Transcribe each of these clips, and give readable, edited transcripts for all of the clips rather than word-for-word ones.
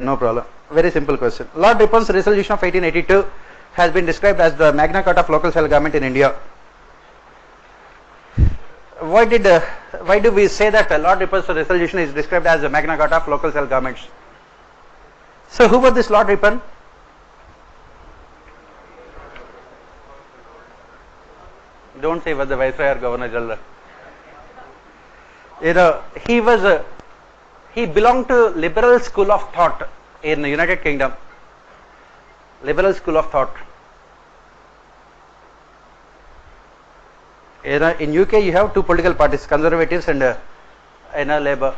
No problem. Very simple question. Lord Ripon's resolution of 1882 has been described as the Magna Carta of local self-government in India. Why do we say that Lord Ripon's resolution is described as the Magna Carta of local self-governments? So who was this Lord Ripon? Don't say he was the Viceroy or Governor General. You know, he belonged to liberal school of thought in the United Kingdom. Liberal school of thought. In UK you have two political parties, Conservatives and Labour.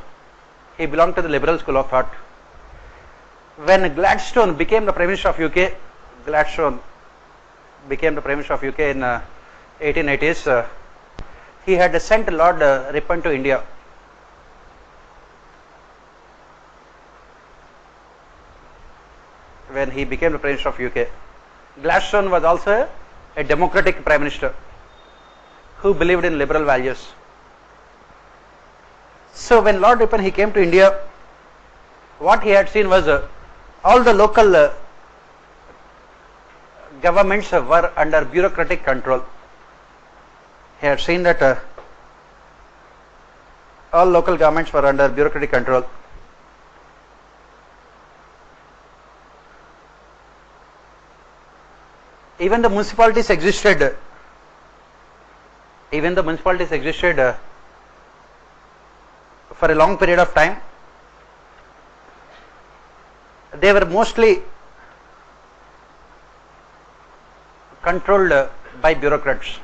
He belonged to the liberal school of thought. When Gladstone became the Prime Minister of UK, Gladstone became the Prime Minister of UK in 1880s, he had sent Lord Ripon to India. When he became the Prime Minister of UK, Gladstone was also a democratic Prime Minister who believed in liberal values. So when Lord Ripon he came to India, what he had seen was all the local governments were under bureaucratic control. He had seen that all local governments were under bureaucratic control. Even the municipalities existed. For a long period of time. They were mostly controlled by bureaucrats.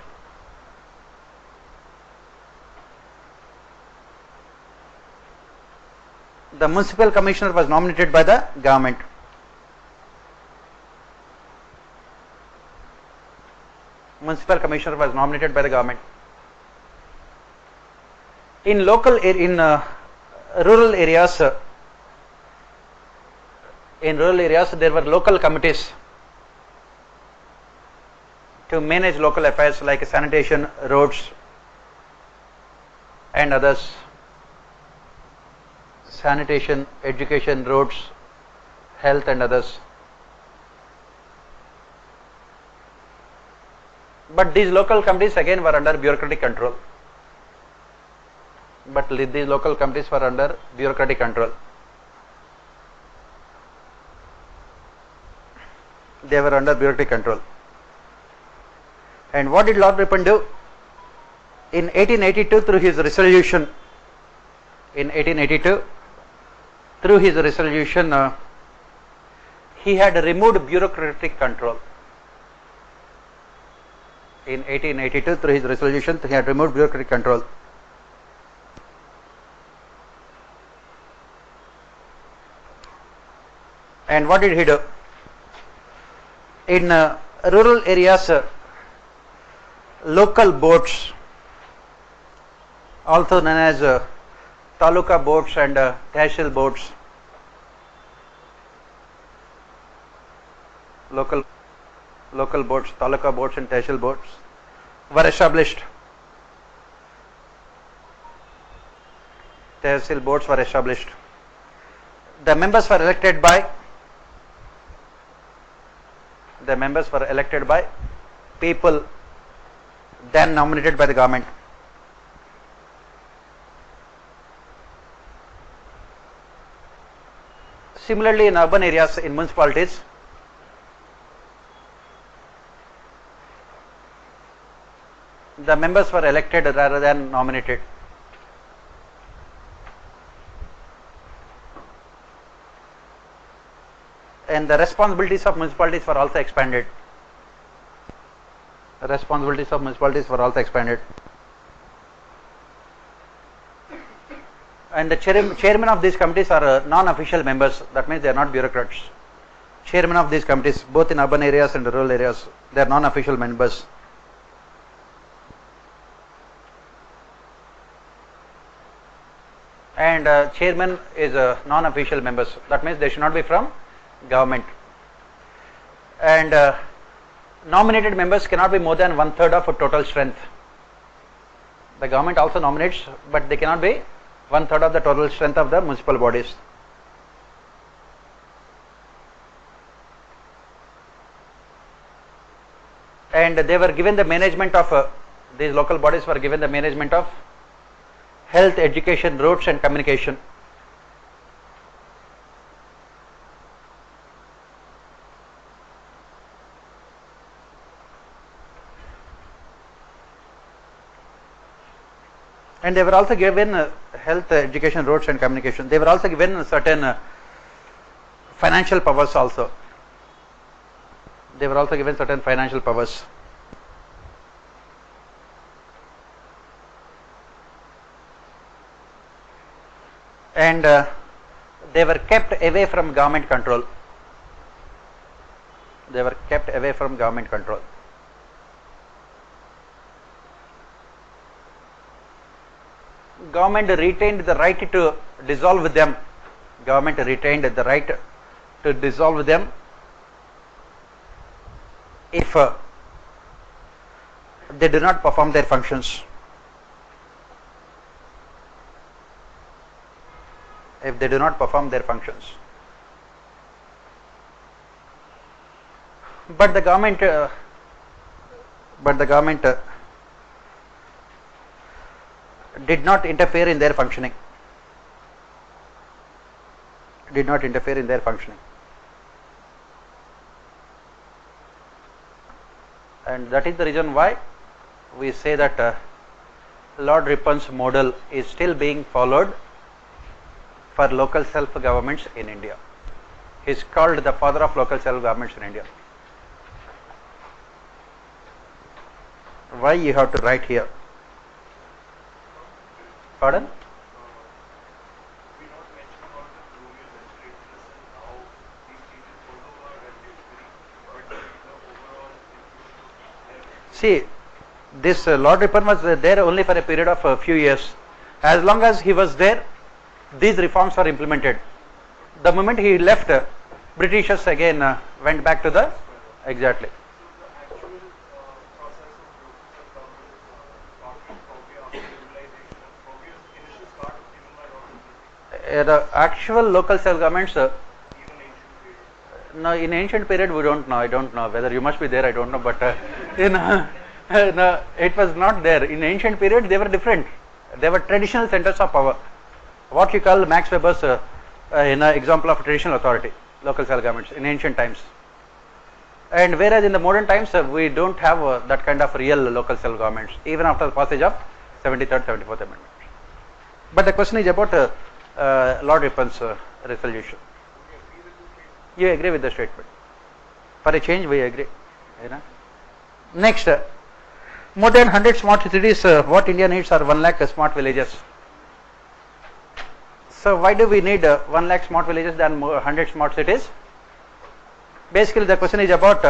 The municipal commissioner was nominated by the government. Municipal commissioner was nominated by the government. In rural areas, there were local committees to manage local affairs like sanitation, roads, and others. Sanitation, education, roads, health, and others. But these local committees again were under bureaucratic control. They were under bureaucratic control. And what did Lord Ripon do? In 1882, through his resolution, he had removed bureaucratic control. In 1882, through his resolution, he had removed bureaucratic control. And what did he do? In rural areas, local boards, also known as taluka boards and tehsil boards, local boards, taluka boards and tehsil boards were established. Tehsil boards were established. The members were elected by people then nominated by the government. Similarly, in urban areas, in municipalities, the members were elected rather than nominated. And the responsibilities of municipalities were also expanded. And the chairman of these committees are non-official members. That means they are not bureaucrats. Chairman of these committees, both in urban areas and rural areas, they are non-official members. And chairman is non-official members. That means they should not be from government. And nominated members cannot be more than 1/3 of a total strength. The government also nominates, but they cannot be 1/3 of the total strength of the municipal bodies. and they were given the management of these local bodies were given the management of health, education, roads and communication. And they were also given health, education, roads and communication. They were also given certain financial powers also. They were also given certain financial powers. And they were kept away from government control. They were kept away from government control. Government retained the right to dissolve them. Government retained the right to dissolve them if they do not perform their functions. If they do not perform their functions. But the government did not interfere in their functioning. Did not interfere in their functioning. And that is the reason why we say that Lord Ripon's model is still being followed for local self-governments in India. He is called the father of local self-governments in India. Why you have to write here? Pardon? See, this Lord Ripon was there only for a period of a few years. As long as he was there, these reforms were implemented. The moment he left, Britishers again went back to the exactly. The actual local self-governments, no, in ancient period we don't know. I don't know whether you must be there. I don't know, but no, it was not there. In ancient period, they were different. They were traditional centers of power. What you call Max Weber's example of traditional authority, local self-governments in ancient times. And whereas in the modern times, we don't have that kind of real local self-governments, even after the passage of 73rd, 74th Amendment. But the question is about Lord Ripon's resolution. You agree with the statement? For a change, we agree. Next, more than 100 smart cities. What India needs are 1 lakh smart villages. So why do we need 1 lakh smart villages than 100 smart cities? Basically, the question is about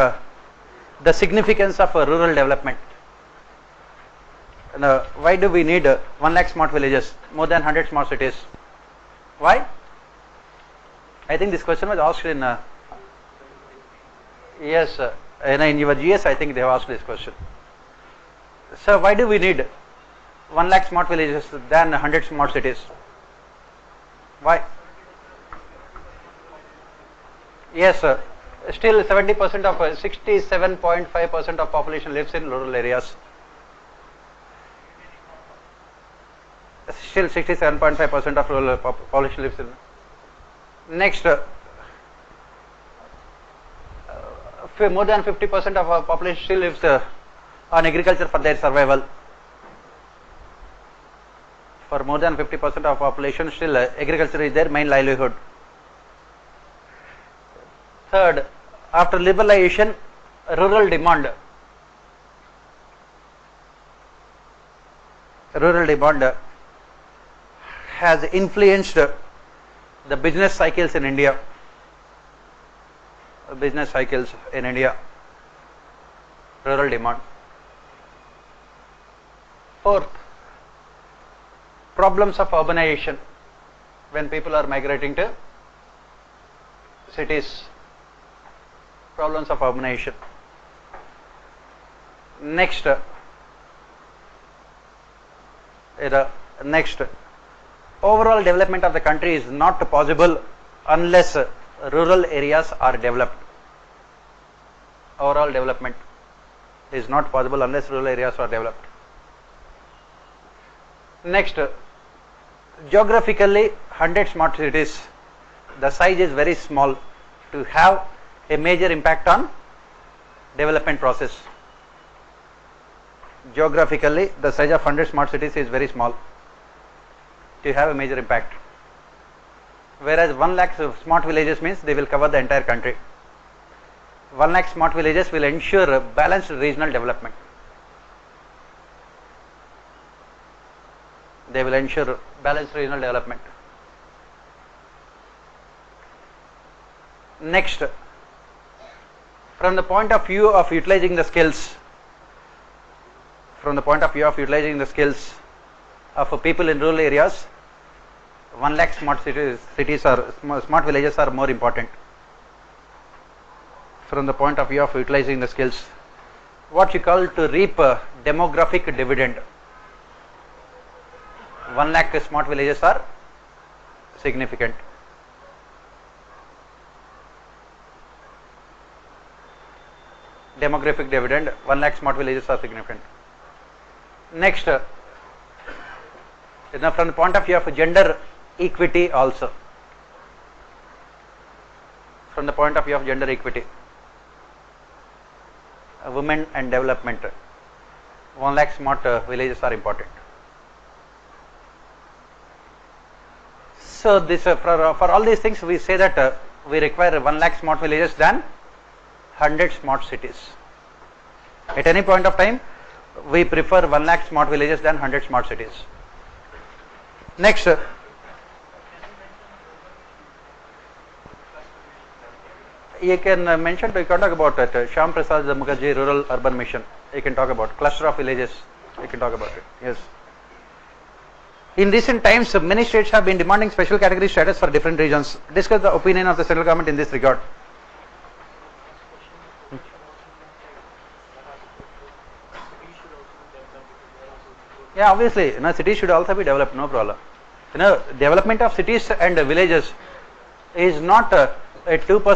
the significance of rural development. Why do we need 1 lakh smart villages more than 100 smart cities? Why? I think this question was asked in yes, in your GS. I think they have asked this question. So why do we need 1 lakh smart villages than 100 smart cities? Why? Yes, still 70% of 67.5% of population lives in rural areas. Still 67.5% of rural population lives in. Next, more than 50% of our population still lives on agriculture for their survival. For more than 50% of population, still agriculture is their main livelihood. Third, after liberalization, rural demand has influenced the business cycles in India. Rural demand. Fourth, problems of urbanization when people are migrating to cities. Problems of urbanization. Next, overall development of the country is not possible unless rural areas are developed. Overall development is not possible unless rural areas are developed. Next, geographically 100 smart cities, the size is very small to have a major impact on development process. Geographically the size of 100 smart cities is very small to have a major impact, whereas 1 lakh smart villages means they will cover the entire country. 1 lakh smart villages will ensure balanced regional development. They will ensure balanced regional development. Next, from the point of view of utilizing the skills, of people in rural areas, 1 lakh smart cities or smart villages are more important. From the point of view of utilizing the skills, what you call to reap a demographic dividend, 1 lakh smart villages are significant. Demographic dividend, 1 lakh smart villages are significant. Next, from the point of view of gender equity also, from the point of view of gender equity, women and development, 1 lakh smart villages are important. So this for all these things we say that we require 1 lakh smart villages than 100 smart cities. At any point of time we prefer 1 lakh smart villages than 100 smart cities. Next, you can mention, you can talk about that Shyam Prasad Mukherjee Rural Urban Mission, you can talk about cluster of villages, you can talk about it. Yes. In recent times, many states have been demanding special category status for different regions. Discuss the opinion of the central government in this regard. Yeah, obviously, cities should also be developed, no problem. Development of cities and villages is not a 2%